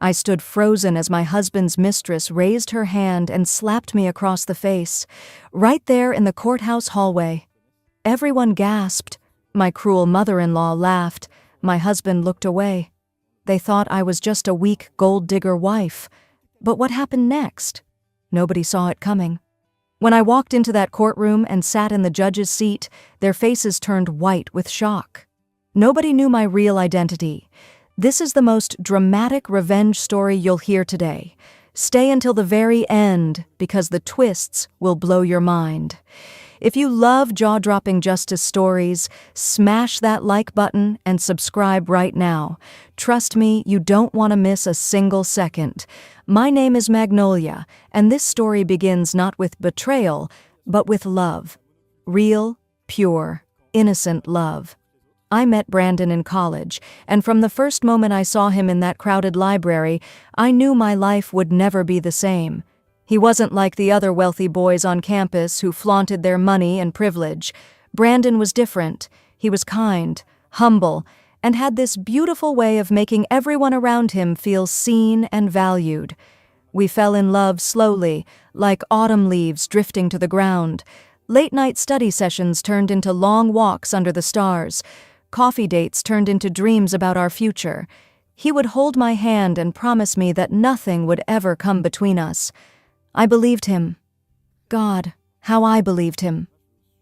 I stood frozen as my husband's mistress raised her hand and slapped me across the face, right there in the courthouse hallway. Everyone gasped. My cruel mother-in-law laughed. My husband looked away. They thought I was just a weak gold-digger wife. But what happened next? Nobody saw it coming. When I walked into that courtroom and sat in the judge's seat, their faces turned white with shock. Nobody knew my real identity. This is the most dramatic revenge story you'll hear today. Stay until the very end, because the twists will blow your mind. If you love jaw-dropping justice stories, smash that like button and subscribe right now. Trust me, you don't want to miss a single second. My name is Magnolia, and this story begins not with betrayal, but with love. Real, pure, innocent love. I met Brandon in college, and from the first moment I saw him in that crowded library, I knew my life would never be the same. He wasn't like the other wealthy boys on campus who flaunted their money and privilege. Brandon was different. He was kind, humble, and had this beautiful way of making everyone around him feel seen and valued. We fell in love slowly, like autumn leaves drifting to the ground. Late-night study sessions turned into long walks under the stars. Coffee dates turned into dreams about our future. He would hold my hand and promise me that nothing would ever come between us. I believed him. God, how I believed him.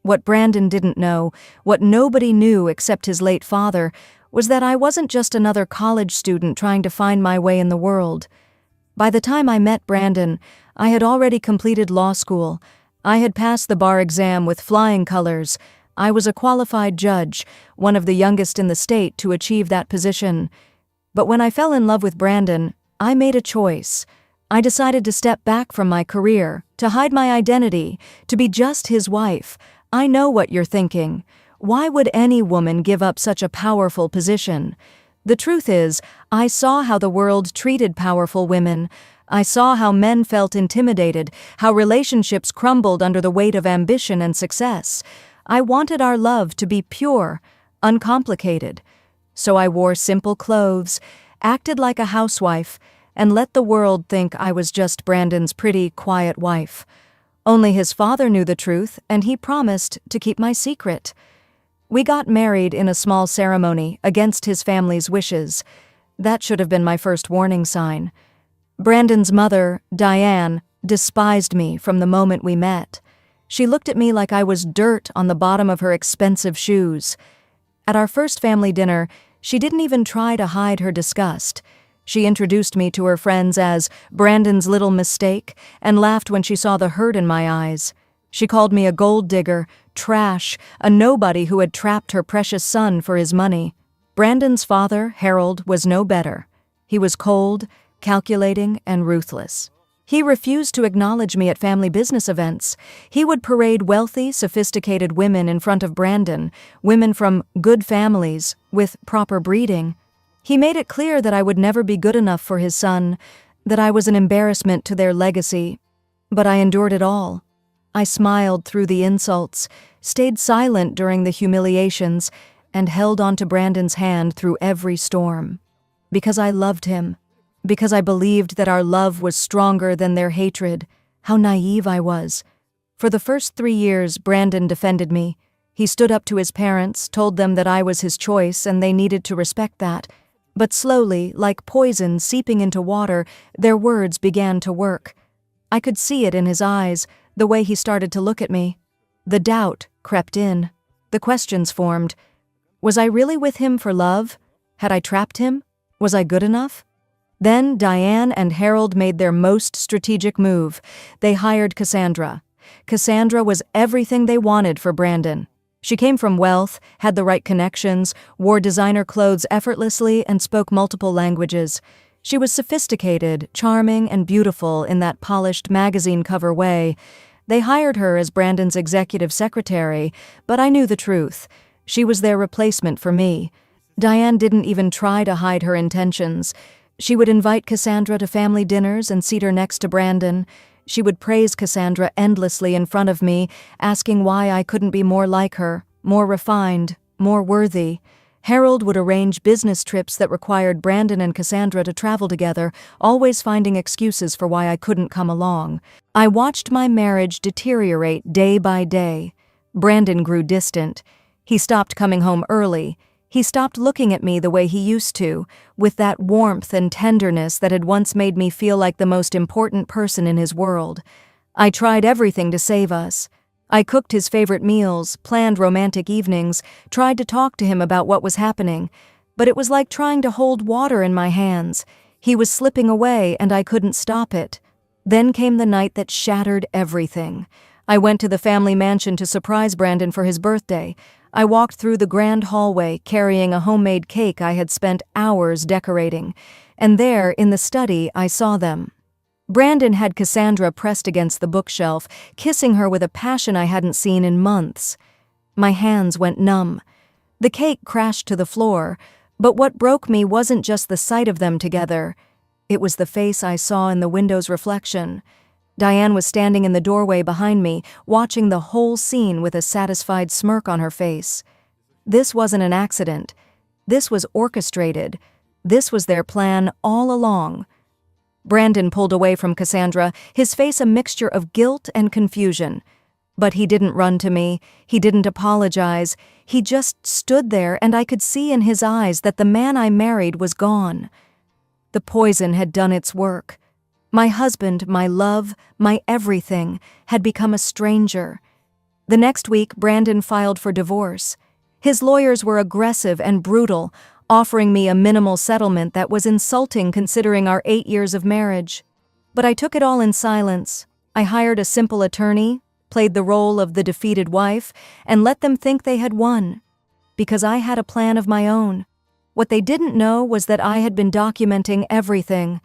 What Brandon didn't know, what nobody knew except his late father, was that I wasn't just another college student trying to find my way in the world. By the time I met Brandon, I had already completed law school. I had passed the bar exam with flying colors. I was a qualified judge, one of the youngest in the state to achieve that position. But when I fell in love with Brandon, I made a choice. I decided to step back from my career, to hide my identity, to be just his wife. I know what you're thinking. Why would any woman give up such a powerful position? The truth is, I saw how the world treated powerful women. I saw how men felt intimidated, how relationships crumbled under the weight of ambition and success. I wanted our love to be pure, uncomplicated. So I wore simple clothes, acted like a housewife, and let the world think I was just Brandon's pretty, quiet wife. Only his father knew the truth, and he promised to keep my secret. We got married in a small ceremony against his family's wishes. That should have been my first warning sign. Brandon's mother, Diane, despised me from the moment we met. She looked at me like I was dirt on the bottom of her expensive shoes. At our first family dinner, she didn't even try to hide her disgust. She introduced me to her friends as Brandon's little mistake and laughed when she saw the hurt in my eyes. She called me a gold digger, trash, a nobody who had trapped her precious son for his money. Brandon's father, Harold, was no better. He was cold, calculating, and ruthless. He refused to acknowledge me at family business events. He would parade wealthy, sophisticated women in front of Brandon, women from good families, with proper breeding. He made it clear that I would never be good enough for his son, that I was an embarrassment to their legacy. But I endured it all. I smiled through the insults, stayed silent during the humiliations, and held onto Brandon's hand through every storm. Because I loved him. Because I believed that our love was stronger than their hatred. How naive I was. For the first 3 years, Brandon defended me. He stood up to his parents, told them that I was his choice and they needed to respect that. But slowly, like poison seeping into water, their words began to work. I could see it in his eyes, the way he started to look at me. The doubt crept in. The questions formed. Was I really with him for love? Had I trapped him? Was I good enough? Then Diane and Harold made their most strategic move. They hired Cassandra. Cassandra was everything they wanted for Brandon. She came from wealth, had the right connections, wore designer clothes effortlessly, and spoke multiple languages. She was sophisticated, charming, and beautiful in that polished magazine cover way. They hired her as Brandon's executive secretary, but I knew the truth. She was their replacement for me. Diane didn't even try to hide her intentions. She would invite Cassandra to family dinners and seat her next to Brandon. She would praise Cassandra endlessly in front of me, asking why I couldn't be more like her, more refined, more worthy. Harold would arrange business trips that required Brandon and Cassandra to travel together, always finding excuses for why I couldn't come along. I watched my marriage deteriorate day by day. Brandon grew distant. He stopped coming home early. He stopped looking at me the way he used to, with that warmth and tenderness that had once made me feel like the most important person in his world. I tried everything to save us. I cooked his favorite meals, planned romantic evenings, tried to talk to him about what was happening, but it was like trying to hold water in my hands. He was slipping away and I couldn't stop it. Then came the night that shattered everything. I went to the family mansion to surprise Brandon for his birthday. I walked through the grand hallway carrying a homemade cake I had spent hours decorating, and there, in the study, I saw them. Brandon had Cassandra pressed against the bookshelf, kissing her with a passion I hadn't seen in months. My hands went numb. The cake crashed to the floor, but what broke me wasn't just the sight of them together. It was the face I saw in the window's reflection. Diane was standing in the doorway behind me, watching the whole scene with a satisfied smirk on her face. This wasn't an accident. This was orchestrated. This was their plan all along. Brandon pulled away from Cassandra, his face a mixture of guilt and confusion. But he didn't run to me. He didn't apologize. He just stood there, and I could see in his eyes that the man I married was gone. The poison had done its work. My husband, my love, my everything, had become a stranger. The next week, Brandon filed for divorce. His lawyers were aggressive and brutal, offering me a minimal settlement that was insulting considering our 8 years of marriage. But I took it all in silence. I hired a simple attorney, played the role of the defeated wife, and let them think they had won. Because I had a plan of my own. What they didn't know was that I had been documenting everything.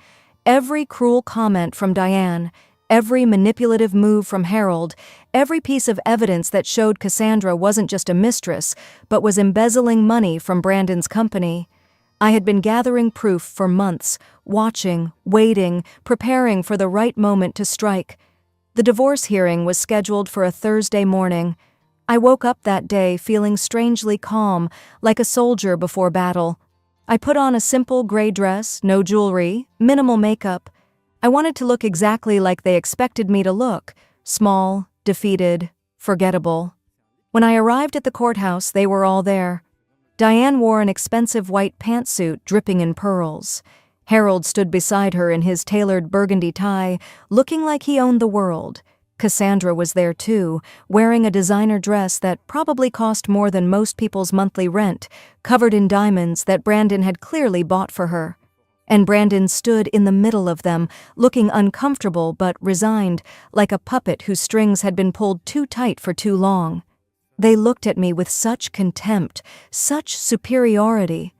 Every cruel comment from Diane, every manipulative move from Harold, every piece of evidence that showed Cassandra wasn't just a mistress, but was embezzling money from Brandon's company. I had been gathering proof for months, watching, waiting, preparing for the right moment to strike. The divorce hearing was scheduled for a Thursday morning. I woke up that day feeling strangely calm, like a soldier before battle. I put on a simple gray dress, no jewelry, minimal makeup. I wanted to look exactly like they expected me to look, small, defeated, forgettable. When I arrived at the courthouse, they were all there. Diane wore an expensive white pantsuit dripping in pearls. Harold stood beside her in his tailored burgundy tie, looking like he owned the world. Cassandra was there too, wearing a designer dress that probably cost more than most people's monthly rent, covered in diamonds that Brandon had clearly bought for her. And Brandon stood in the middle of them, looking uncomfortable but resigned, like a puppet whose strings had been pulled too tight for too long. They looked at me with such contempt, such superiority.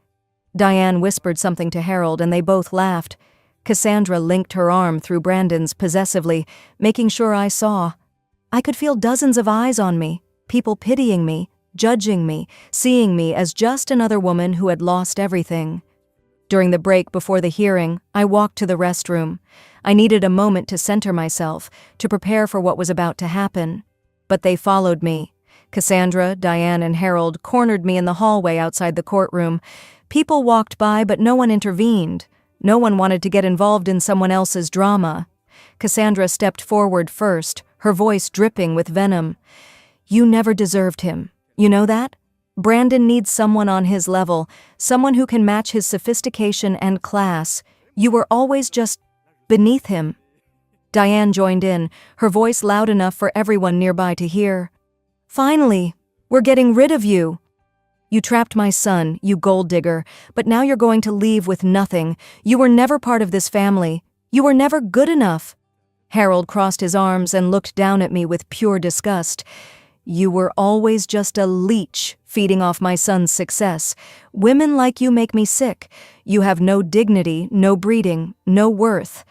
Diane whispered something to Harold and they both laughed. Cassandra linked her arm through Brandon's possessively, making sure I saw. I could feel dozens of eyes on me, people pitying me, judging me, seeing me as just another woman who had lost everything. During the break before the hearing, I walked to the restroom. I needed a moment to center myself, to prepare for what was about to happen. But they followed me. Cassandra, Diane, and Harold cornered me in the hallway outside the courtroom. People walked by, but no one intervened. No one wanted to get involved in someone else's drama. Cassandra stepped forward first, her voice dripping with venom. "You never deserved him. You know that? Brandon needs someone on his level, someone who can match his sophistication and class. You were always just beneath him." Diane joined in, her voice loud enough for everyone nearby to hear. "Finally, we're getting rid of you. You trapped my son, you gold digger, but now you're going to leave with nothing. You were never part of this family. You were never good enough." Harold crossed his arms and looked down at me with pure disgust. "You were always just a leech feeding off my son's success. Women like you make me sick. You have no dignity, no breeding, no worth."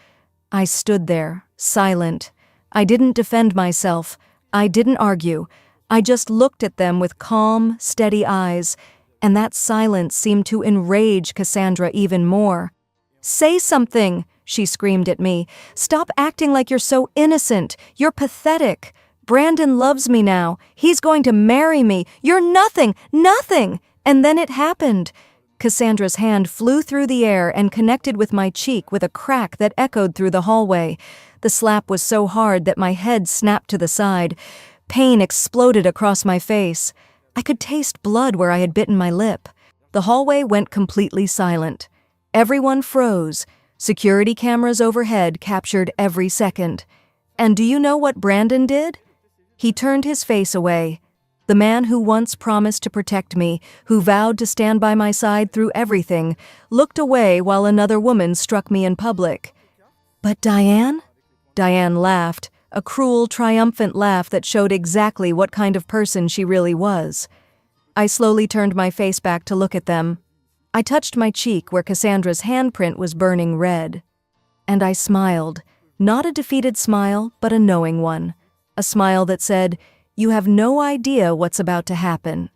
I stood there, silent. I didn't defend myself. I didn't argue. I just looked at them with calm, steady eyes, and that silence seemed to enrage Cassandra even more. "Say something," she screamed at me. "Stop acting like you're so innocent. You're pathetic. Brandon loves me now. He's going to marry me. You're nothing, nothing. And then it happened. Cassandra's hand flew through the air and connected with my cheek with a crack that echoed through the hallway. The slap was so hard that my head snapped to the side. Pain exploded across my face. I could taste blood where I had bitten my lip. The hallway went completely silent. Everyone froze. Security cameras overhead captured every second. And do you know what Brandon did? He turned his face away. The man who once promised to protect me, who vowed to stand by my side through everything, looked away while another woman struck me in public. But Diane? Diane laughed, a cruel, triumphant laugh that showed exactly what kind of person she really was. I slowly turned my face back to look at them. I touched my cheek where Cassandra's handprint was burning red. And I smiled, not a defeated smile, but a knowing one. A smile that said, "You have no idea what's about to happen."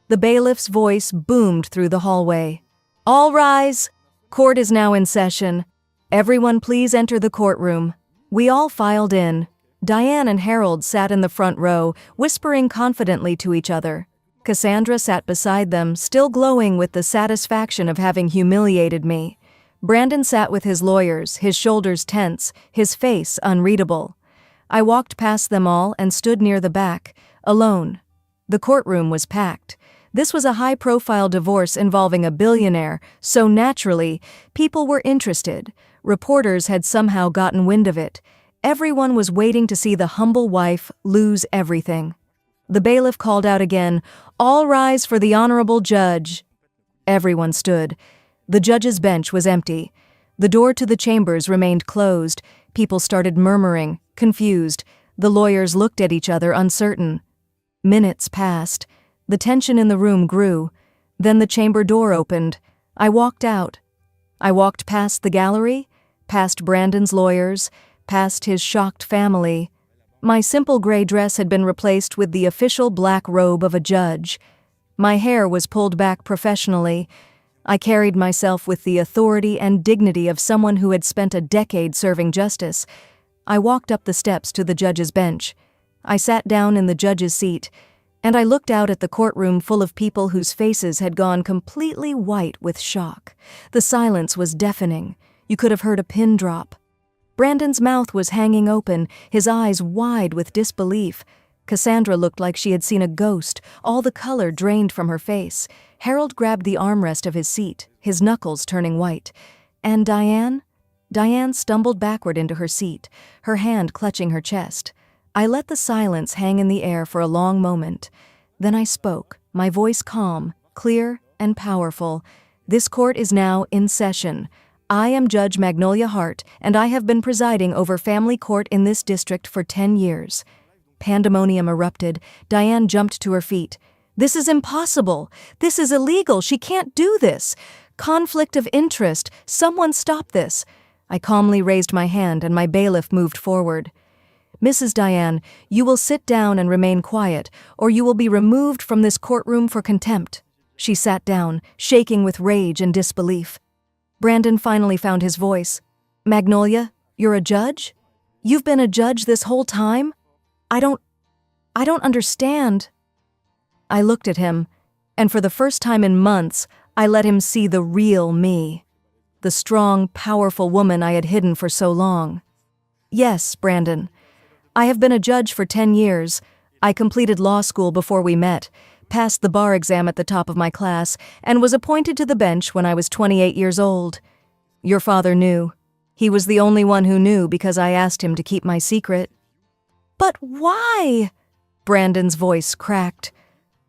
The bailiff's voice boomed through the hallway. "All rise! Court is now in session. Everyone please enter the courtroom." We all filed in. Diane and Harold sat in the front row, whispering confidently to each other. Cassandra sat beside them, still glowing with the satisfaction of having humiliated me. Brandon sat with his lawyers, his shoulders tense, his face unreadable. I walked past them all and stood near the back, alone. The courtroom was packed. This was a high-profile divorce involving a billionaire, so naturally, people were interested. Reporters had somehow gotten wind of it. Everyone was waiting to see the humble wife lose everything. The bailiff called out again, "All rise for the honorable judge." Everyone stood. The judge's bench was empty. The door to the chambers remained closed. People started murmuring, confused. The lawyers looked at each other, uncertain. Minutes passed. The tension in the room grew. Then the chamber door opened. I walked out. I walked past the gallery, past Brandon's lawyers, past his shocked family. My simple gray dress had been replaced with the official black robe of a judge. My hair was pulled back professionally. I carried myself with the authority and dignity of someone who had spent a decade serving justice. I walked up the steps to the judge's bench. I sat down in the judge's seat, and I looked out at the courtroom full of people whose faces had gone completely white with shock. The silence was deafening. You could have heard a pin drop. Brandon's mouth was hanging open, his eyes wide with disbelief. Cassandra looked like she had seen a ghost, all the color drained from her face. Harold grabbed the armrest of his seat, his knuckles turning white. And Diane? Diane stumbled backward into her seat, her hand clutching her chest. I let the silence hang in the air for a long moment. Then I spoke, my voice calm, clear, and powerful. "This court is now in session. I am Judge Magnolia Hart, and I have been presiding over family court in this district for 10 years. Pandemonium erupted. Diane jumped to her feet. "This is impossible. This is illegal. She can't do this. Conflict of interest. Someone stop this." I calmly raised my hand and my bailiff moved forward. "Mrs. Diane, you will sit down and remain quiet, or you will be removed from this courtroom for contempt." She sat down, shaking with rage and disbelief. Brandon finally found his voice. "Magnolia, you're a judge? You've been a judge this whole time? I don't understand." I looked at him, and for the first time in months, I let him see the real me. The strong, powerful woman I had hidden for so long. "Yes, Brandon. I have been a judge for 10 years. I completed law school before we met, passed the bar exam at the top of my class, and was appointed to the bench when I was 28 years old. Your father knew. He was the only one who knew because I asked him to keep my secret." "But why?" Brandon's voice cracked.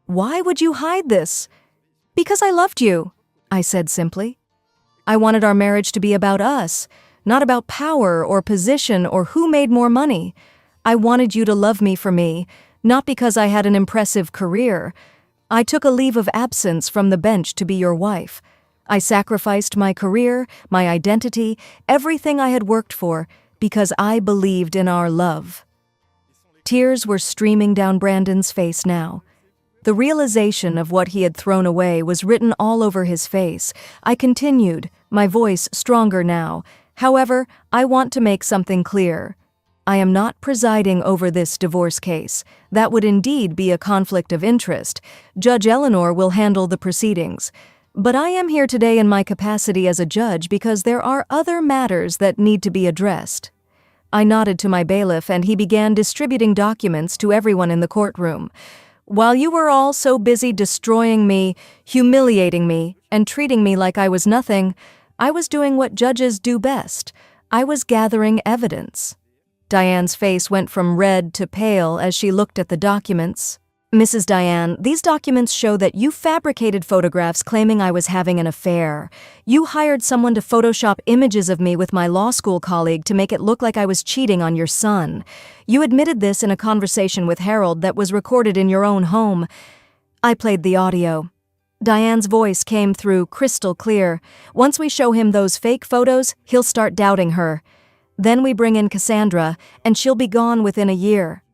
"Why would you hide this?" "Because I loved you," I said simply. "I wanted our marriage to be about us, not about power or position or who made more money. I wanted you to love me for me, not because I had an impressive career. I took a leave of absence from the bench to be your wife. I sacrificed my career, my identity, everything I had worked for, because I believed in our love." Tears were streaming down Brandon's face now. The realization of what he had thrown away was written all over his face. I continued, my voice stronger now. "However, I want to make something clear. I am not presiding over this divorce case. That would indeed be a conflict of interest. Judge Eleanor will handle the proceedings. But I am here today in my capacity as a judge because there are other matters that need to be addressed. I nodded to my bailiff and he began distributing documents to everyone in the courtroom. While you were all so busy destroying me, humiliating me, and treating me like I was nothing, I was doing what judges do best. I was gathering evidence. Diane's face went from red to pale as she looked at the documents. Mrs. Diane, these documents show that you fabricated photographs claiming I was having an affair. You hired someone to Photoshop images of me with my law school colleague to make it look like I was cheating on your son. You admitted this in a conversation with Harold that was recorded in your own home. I played the audio. Diane's voice came through crystal clear. Once we show him those fake photos, he'll start doubting her. Then we bring in Cassandra, and she'll be gone within a year.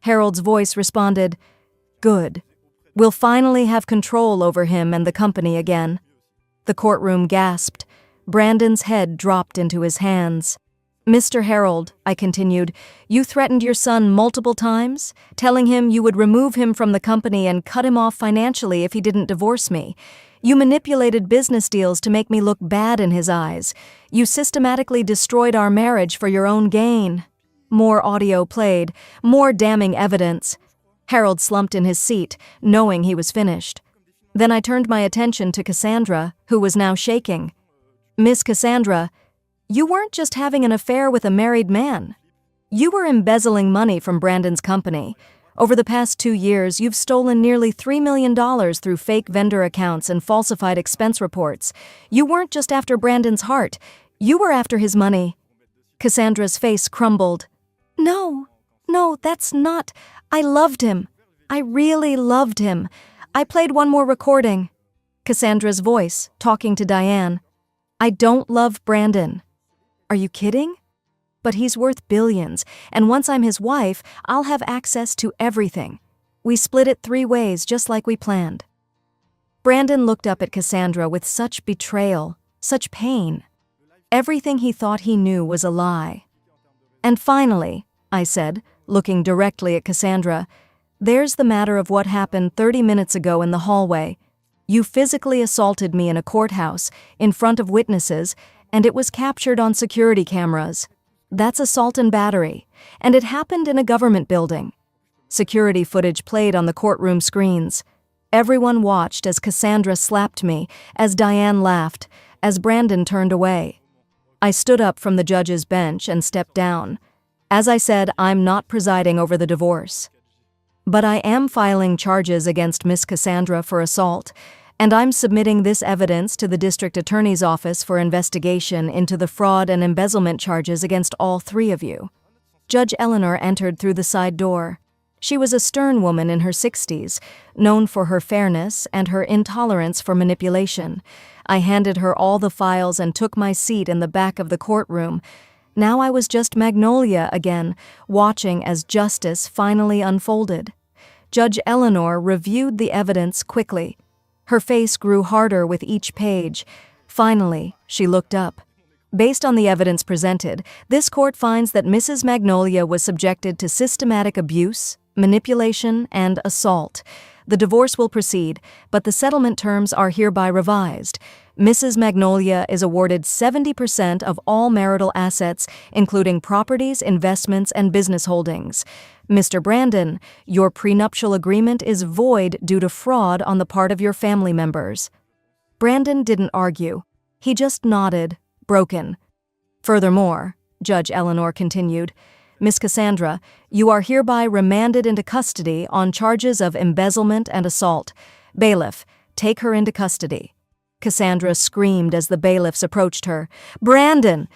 Harold's voice responded, "Good. We'll finally have control over him and the company again." The courtroom gasped. Brandon's head dropped into his hands. "Mr. Harold," I continued, "you threatened your son multiple times, telling him you would remove him from the company and cut him off financially if he didn't divorce me. You manipulated business deals to make me look bad in his eyes. You systematically destroyed our marriage for your own gain." More audio played, more damning evidence. Harold slumped in his seat, knowing he was finished. Then I turned my attention to Cassandra, who was now shaking. "Miss Cassandra, you weren't just having an affair with a married man. You were embezzling money from Brandon's company. Over the past 2 years, you've stolen nearly $3 million through fake vendor accounts and falsified expense reports. You weren't just after Brandon's heart. You were after his money." Cassandra's face crumbled. No, that's not. I loved him. I really loved him. I played one more recording." Cassandra's voice, talking to Diane. "I don't love Brandon." "Are you kidding? But he's worth billions, and once I'm his wife, I'll have access to everything. We split it 3 ways just like we planned." Brandon looked up at Cassandra with such betrayal, such pain. Everything he thought he knew was a lie. "And finally," I said, looking directly at Cassandra, "there's the matter of what happened 30 minutes ago in the hallway. You physically assaulted me in a courthouse, in front of witnesses, and it was captured on security cameras. That's assault and battery, and it happened in a government building." Security footage played on the courtroom screens. Everyone watched as Cassandra slapped me, as Diane laughed, as Brandon turned away. I stood up from the judge's bench and stepped down. As I said, I'm not presiding over the divorce. But I am filing charges against Miss Cassandra for assault, and I'm submitting this evidence to the district attorney's office for investigation into the fraud and embezzlement charges against all 3 of you. Judge Eleanor entered through the side door. She was a stern woman in her 60s, known for her fairness and her intolerance for manipulation. I handed her all the files and took my seat in the back of the courtroom. Now I was just Magnolia again, watching as justice finally unfolded. Judge Eleanor reviewed the evidence quickly. Her face grew harder with each page. Finally, she looked up. "Based on the evidence presented, this court finds that Mrs. Magnolia was subjected to systematic abuse, manipulation, and assault. The divorce will proceed, but the settlement terms are hereby revised. Mrs. Magnolia is awarded 70% of all marital assets, including properties, investments, and business holdings. Mr. Brandon, your prenuptial agreement is void due to fraud on the part of your family members." Brandon didn't argue. He just nodded, broken. "Furthermore," Judge Eleanor continued, "Miss Cassandra, you are hereby remanded into custody on charges of embezzlement and assault. Bailiff, take her into custody." Cassandra screamed as the bailiffs approached her. Brandon,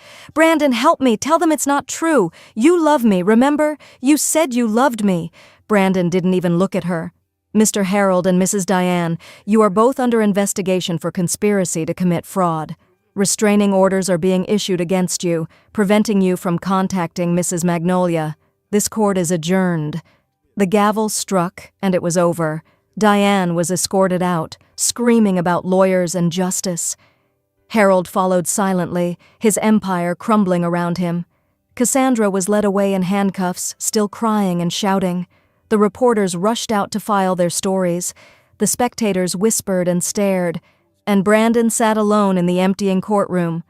help me. Tell them it's not true. You love me, remember? You said you loved me." Brandon didn't even look at her. "Mr. Harold and Mrs. Diane, you are both under investigation for conspiracy to commit fraud. Restraining orders are being issued against you, preventing you from contacting Mrs. Magnolia. This court is adjourned." The gavel struck, and it was over. Diane was escorted out, screaming about lawyers and justice. Harold followed silently, his empire crumbling around him. Cassandra was led away in handcuffs, still crying and shouting. The reporters rushed out to file their stories. The spectators whispered and stared, and Brandon sat alone in the emptying courtroom.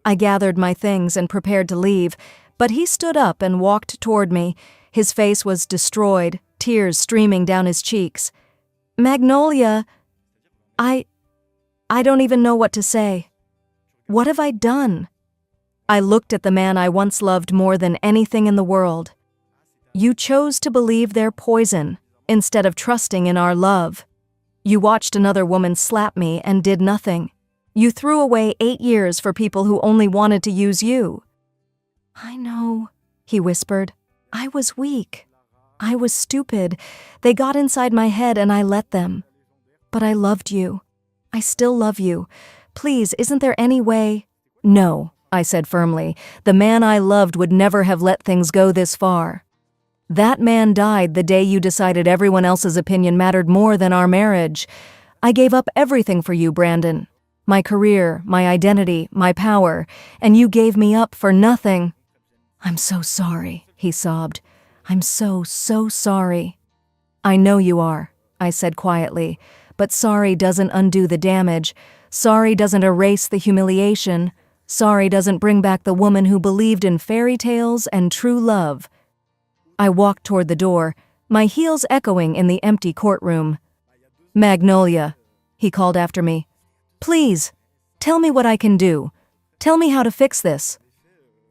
I gathered my things and prepared to leave, but he stood up and walked toward me. His face was destroyed, tears streaming down his cheeks. "Magnolia, I don't even know what to say. What have I done?" I looked at the man I once loved more than anything in the world. "You chose to believe their poison instead of trusting in our love. You watched another woman slap me and did nothing. You threw away 8 years for people who only wanted to use you." "I know," he whispered. "I was weak. I was stupid. They got inside my head and I let them. But I loved you. I still love you. Please, isn't there any way?" "No," I said firmly. "The man I loved would never have let things go this far. That man died the day you decided everyone else's opinion mattered more than our marriage. I gave up everything for you, Brandon. My career, my identity, my power, and you gave me up for nothing." "I'm so sorry," he sobbed. "I'm so sorry." "I know you are," I said quietly, "but sorry doesn't undo the damage. Sorry doesn't erase the humiliation. Sorry doesn't bring back the woman who believed in fairy tales and true love." I walked toward the door, my heels echoing in the empty courtroom. "Magnolia," he called after me. "Please, tell me what I can do. Tell me how to fix this."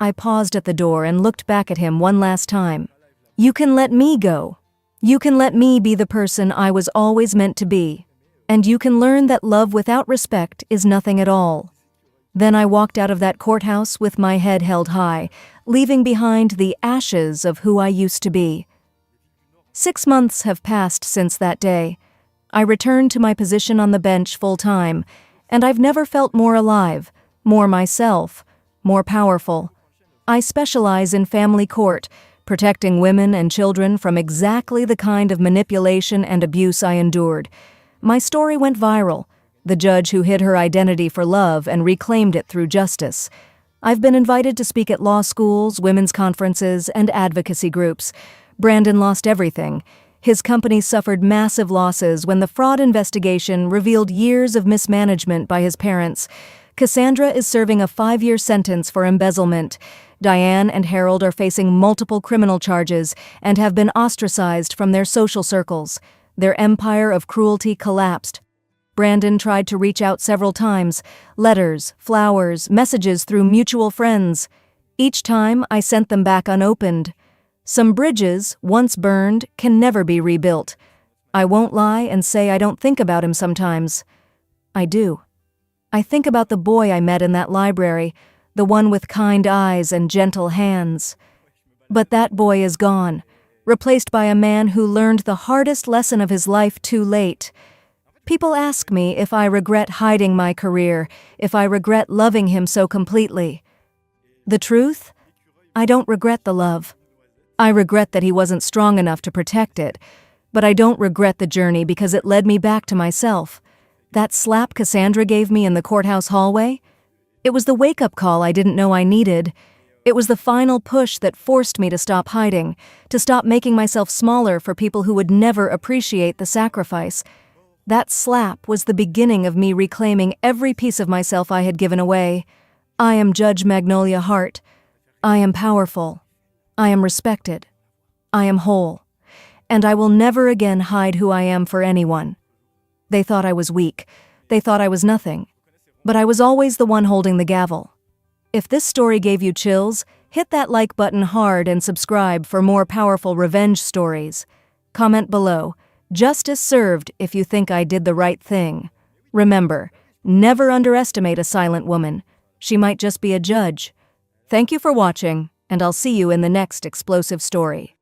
I paused at the door and looked back at him one last time. "You can let me go. You can let me be the person I was always meant to be. And you can learn that love without respect is nothing at all." Then I walked out of that courthouse with my head held high, leaving behind the ashes of who I used to be. 6 months have passed since that day. I returned to my position on the bench full-time, and I've never felt more alive, more myself, more powerful. I specialize in family court, protecting women and children from exactly the kind of manipulation and abuse I endured. My story went viral. The judge who hid her identity for love and reclaimed it through justice. I've been invited to speak at law schools, women's conferences, and advocacy groups. Brandon lost everything. His company suffered massive losses when the fraud investigation revealed years of mismanagement by his parents. Cassandra is serving a 5-year sentence for embezzlement. Diane and Harold are facing multiple criminal charges and have been ostracized from their social circles. Their empire of cruelty collapsed. Brandon tried to reach out several times, letters, flowers, messages through mutual friends. Each time, I sent them back unopened. Some bridges, once burned, can never be rebuilt. I won't lie and say I don't think about him sometimes. I do. I think about the boy I met in that library, the one with kind eyes and gentle hands. But that boy is gone, replaced by a man who learned the hardest lesson of his life too late. People ask me if I regret hiding my career, if I regret loving him so completely. The truth? I don't regret the love. I regret that he wasn't strong enough to protect it, but I don't regret the journey because it led me back to myself. That slap Cassandra gave me in the courthouse hallway? It was the wake-up call I didn't know I needed. It was the final push that forced me to stop hiding, to stop making myself smaller for people who would never appreciate the sacrifice. That slap was the beginning of me reclaiming every piece of myself I had given away. I am Judge Magnolia Hart. I am powerful. I am respected. I am whole. And I will never again hide who I am for anyone. They thought I was weak. They thought I was nothing. But I was always the one holding the gavel. If this story gave you chills, hit that like button hard and subscribe for more powerful revenge stories. Comment below. Justice served if you think I did the right thing. Remember, never underestimate a silent woman. She might just be a judge. Thank you for watching, and I'll see you in the next explosive story.